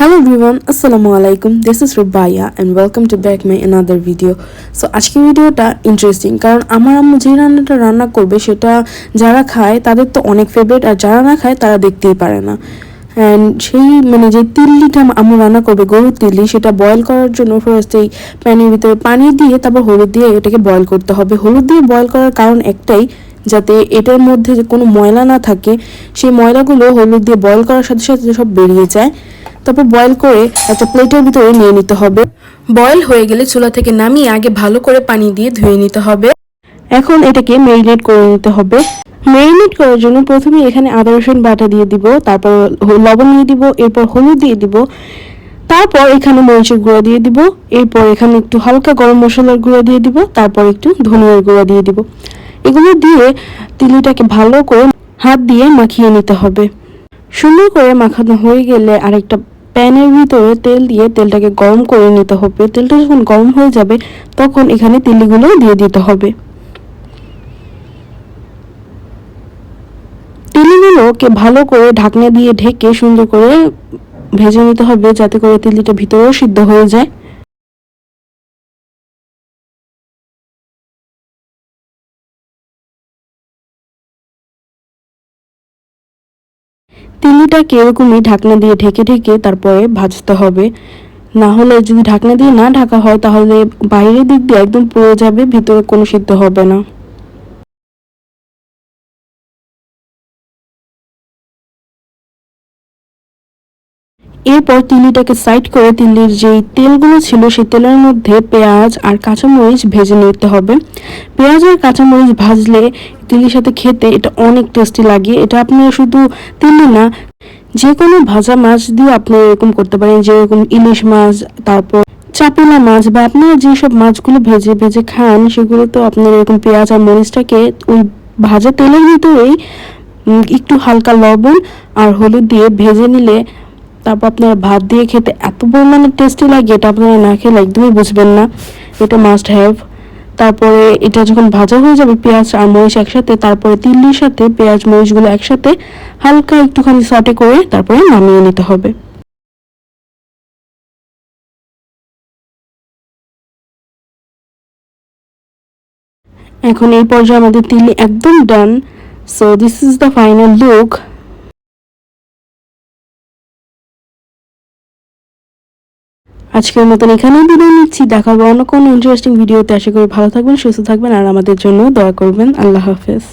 Hello everyone, Assalamu alaikum. This is Rubaya and welcome to back my another video. So আজকের ভিডিওটা interesting কারণ আমার আম্মু যে রান্নাটা রান্না করবে সেটা যারা খায় তাদের তো অনেক ফেভারিট, আর যারা না খায় তারা দেখতেই পারে না। অ্যান্ড সেই যে তিল্লিটা আম্মু রান্না করবে, গরুর তিল্লি, সেটা বয়েল করার জন্য ফার্স্ট এই প্যানের ভিতরে পানি দিয়ে তারপর হলুদ দিয়ে এটাকে বয়েল করতে হবে। হলুদ দিয়ে বয়েল করার কারণ একটাই, যাতে এটার মধ্যে যে কোনো ময়লা না থাকে, সেই ময়লাগুলো হলুদ দিয়ে বয়েল করার সাথে সাথে সব বেরিয়ে যায়। তারপর বয়েল করে একটা প্লেটের ভিতরে নিয়ে নিতে হবে। বয়েল হয়ে গেলে চুলা থেকে নামিয়ে আগে ভালো করে পানি দিয়ে ধুয়ে নিতে হবে। এখন এটাকে ম্যারিনেট করে নিতে হবে। ম্যারিনেট করার জন্য প্রথমে এখানে আদা রসুন বাটা দিয়ে দিব, তারপর লবণ দিয়ে দিব, এরপর হলুদ দিয়ে দিব, তারপর এখানে মরিচের গুঁড়া দিয়ে দিব, এরপর এখানে একটু হালকা গরম মশলার গুঁড়া দিয়ে দিব, তারপর একটু ধনিয়ার গুঁড়া দিয়ে দিব। এগুলো দিয়ে তিলিটাকে ভালো করে হাত দিয়ে মাখিয়ে নিতে হবে। সুন্দর করে মাখানো হয়ে গেলে আরেকটা প্যানের ভিতরে তেল দিয়ে তেলটাকে গরম করে নিতে হবে। তেলটা যখন গরম হয়ে যাবে তখন এখানে তিল্লিগুলো দিয়ে দিতে হবে। তিল্লিগুলোকে ভালো করে ঢাকনা দিয়ে ঢেকে সুন্দর করে ভেজে নিতে হবে, যাতে করে তিল্লিটা ভিতরেও সিদ্ধ হয়ে যায়। তিল্লিটাকে এরকমই ঢাকনা দিয়ে ঢেকে ঢেকে তারপরে ভাজতে হবে। না হলে যদি ঢাকনা দিয়ে না ঢাকা হয় তাহলে বাইরের দিক দিয়ে একদম পুড়ে যাবে, ভিতরে কোনো সিদ্ধ হবে না। এরপর তিল্লিটাকে সাইড করে তিল্লির যেই তেলগুলো ছিল সেই তেলের মধ্যে পেঁয়াজ আর কাঁচামরিচ ভেজে নিতে হবে। পেঁয়াজ আর কাঁচামরিচ ভাজলে তিল্লির সাথে খেতে এটা অনেক টেস্টি লাগে। এটা আপনি শুধু তিল্লি না, যে কোনো ভাজা মাছ দিয়ে আপনি এরকম করতে পারেন, যেরকম ইলিশ মাছ, তারপর চাপিলা মাছ, বা আপনারা যেসব মাছগুলো ভেজে ভেজে খান সেগুলো তো আপনার এরকম পেঁয়াজ আর মরিচটাকে ওই ভাজা তেলের ভিতরেই একটু হালকা লবণ আর হলুদ দিয়ে ভেজে নিলে তারপর আপনারা ভাত দিয়ে খেতে এত পরিমাণে টেস্টি লাগে, এটা আপনারা না খেলে একদমই বুঝবেন না। এটা মাস্ট হ্যাভ। তারপরে এটা যখন ভাজা হয়ে যাবে পেঁয়াজ আর মরিচ একসাথে, তারপরে তিল্লির সাথে পেঁয়াজ মরিচগুলো একসাথে হালকা একটুখানি সটে করে তারপরে নামিয়ে নিতে হবে। এখন এই পর্যায়ে আমাদের তিল্লি একদম done. So this is the final look. আজকের মতন এখানেই বিদায় নিচ্ছি। দেখা হবে অন্য কোনো ইন্টারেস্টিং ভিডিওতে। আশা করি ভালো থাকবেন, সুস্থ থাকবেন আর আমাদের জন্য দোয়া করবেন। আল্লাহ হাফেজ।